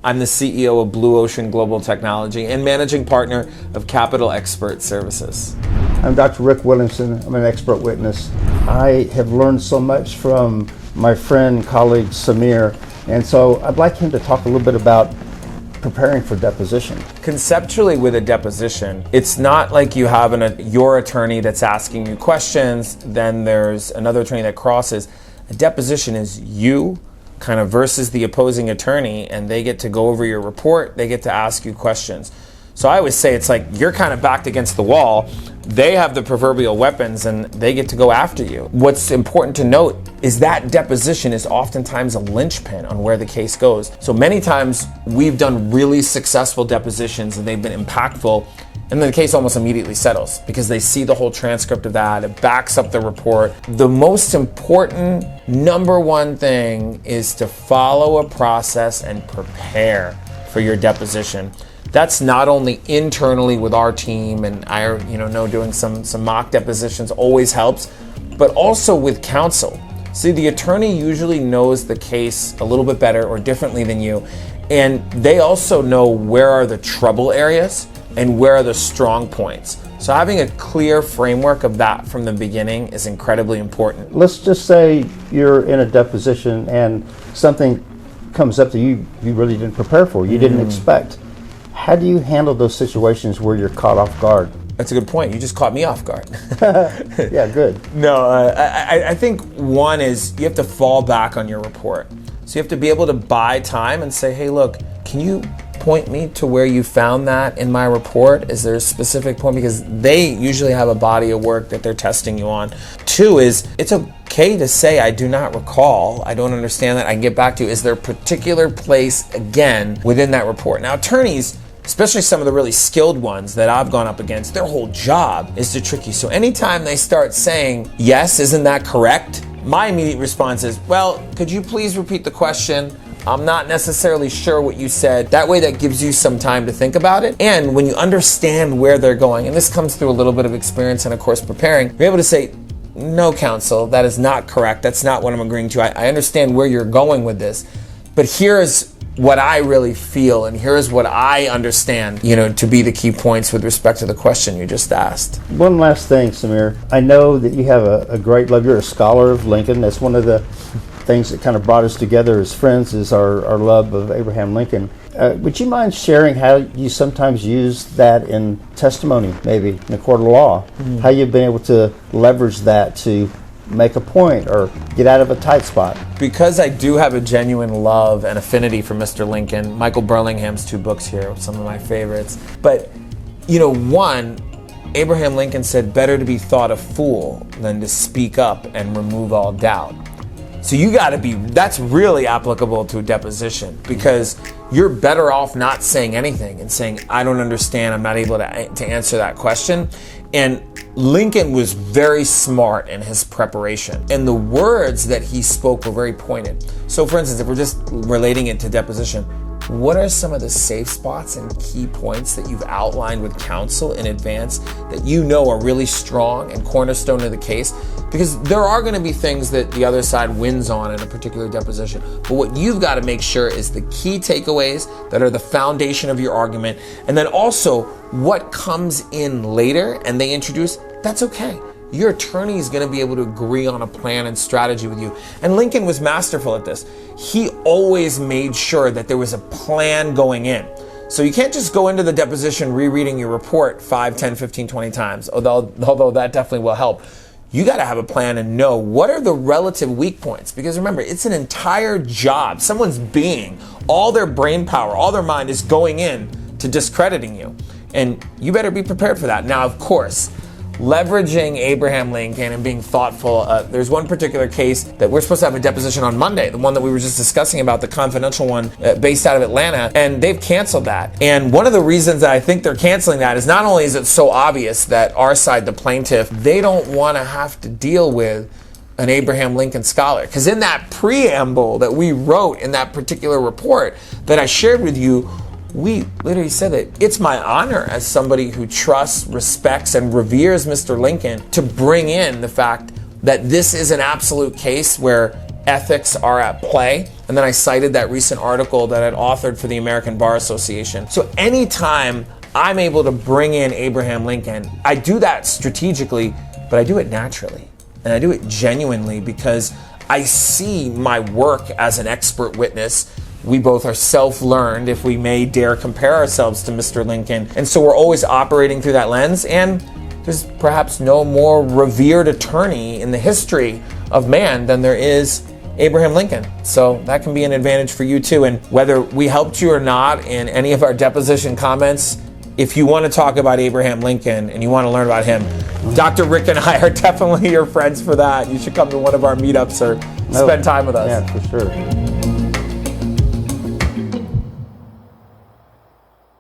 I'm the CEO of Blue Ocean Global Technology and managing partner of Capital Expert Services. I'm Dr. Rick Williamson. I'm an expert witness. I have learned so much from my friend and colleague Sameer, and so I'd like him to talk a little bit about preparing for deposition. Conceptually, with a deposition, it's not like you have your attorney that's asking you questions, then there's another attorney that crosses. A deposition is you kind of versus the opposing attorney, and they get to go over your report, they get to ask you questions. So I always say it's like you're kind of backed against the wall, they have the proverbial weapons and they get to go after you. What's important to note is that deposition is oftentimes a linchpin on where the case goes. So many times we've done really successful depositions and they've been impactful, and then the case almost immediately settles because they see the whole transcript of that, it backs up the report. The most important, number one thing is to follow a process and prepare for your deposition. That's not only internally with our team, and I know doing some mock depositions always helps, but also with counsel. See, the attorney usually knows the case a little bit better or differently than you, and they also know where are the trouble areas and where are the strong points. So having a clear framework of that from the beginning is incredibly important. Let's just say you're in a deposition and something comes up that you really didn't prepare for, you didn't expect. How do you handle those situations where you're caught off guard? That's a good point. You just caught me off guard. Yeah, good. No, I think one is you have to fall back on your report. So you have to be able to buy time and say, hey, look, can you point me to where you found that in my report? Is there a specific point? Because they usually have a body of work that they're testing you on. Two is it's okay to say, I do not recall, I don't understand that, I can get back to you. Is there a particular place, again, within that report? Now, attorneys, especially some of the really skilled ones that I've gone up against, their whole job is to trick you. So anytime they start saying, yes, isn't that correct? My immediate response is, well, could you please repeat the question? I'm not necessarily sure what you said. That way that gives you some time to think about it. And when you understand where they're going, and this comes through a little bit of experience and of course preparing, you're able to say, no, counsel, that is not correct. That's not what I'm agreeing to. I understand where you're going with this, but here's what I really feel, and here's what I understand, to be the key points with respect to the question you just asked. One last thing, Sameer. I know that you have a great love. You're a scholar of Lincoln. That's one of the things that kind of brought us together as friends is our love of Abraham Lincoln. Would you mind sharing how you sometimes use that in testimony, maybe in a court of law? How you've been able to leverage that to make a point or get out of a tight spot? Because I do have a genuine love and affinity for Mr. Lincoln, Michael Burlingham's 2 books here, some of my favorites. But, one, Abraham Lincoln said, better to be thought a fool than to speak up and remove all doubt. So that's really applicable to a deposition, because you're better off not saying anything and saying, I don't understand, I'm not able to answer that question. And Lincoln was very smart in his preparation, and the words that he spoke were very pointed. So for instance, if we're just relating it to deposition, what are some of the safe spots and key points that you've outlined with counsel in advance that are really strong and cornerstone of the case? Because there are going to be things that the other side wins on in a particular deposition. But what you've got to make sure is the key takeaways that are the foundation of your argument. And then also what comes in later and they introduce, that's okay. Your attorney is going to be able to agree on a plan and strategy with you. And Lincoln was masterful at this. He always made sure that there was a plan going in. So you can't just go into the deposition rereading your report 5, 10, 15, 20 times, although that definitely will help. You got to have a plan and know what are the relative weak points. Because remember, it's an entire job. Someone's being, all their brain power, all their mind is going in to discrediting you. And you better be prepared for that. Now, of course, leveraging Abraham Lincoln and being thoughtful. There's one particular case that we're supposed to have a deposition on Monday, the one that we were just discussing about, the confidential one based out of Atlanta, and they've canceled that. And one of the reasons that I think they're canceling that is not only is it so obvious that our side, the plaintiff, they don't want to have to deal with an Abraham Lincoln scholar. Because in that preamble that we wrote in that particular report that I shared with you, we literally said that it's my honor as somebody who trusts, respects, and reveres Mr. Lincoln to bring in the fact that this is an absolute case where ethics are at play, And then I cited that recent article that I'd authored for the American Bar Association. So anytime I'm able to bring in Abraham Lincoln, I do that strategically, but I do it naturally. And I do it genuinely because I see my work as an expert witness. We both are self-learned, if we may dare compare ourselves to Mr. Lincoln. And so we're always operating through that lens. And there's perhaps no more revered attorney in the history of man than there is Abraham Lincoln. So that can be an advantage for you too. And whether we helped you or not in any of our deposition comments, if you want to talk about Abraham Lincoln and you want to learn about him, Dr. Rick and I are definitely your friends for that. You should come to one of our meetups or spend time with us. Yeah, for sure.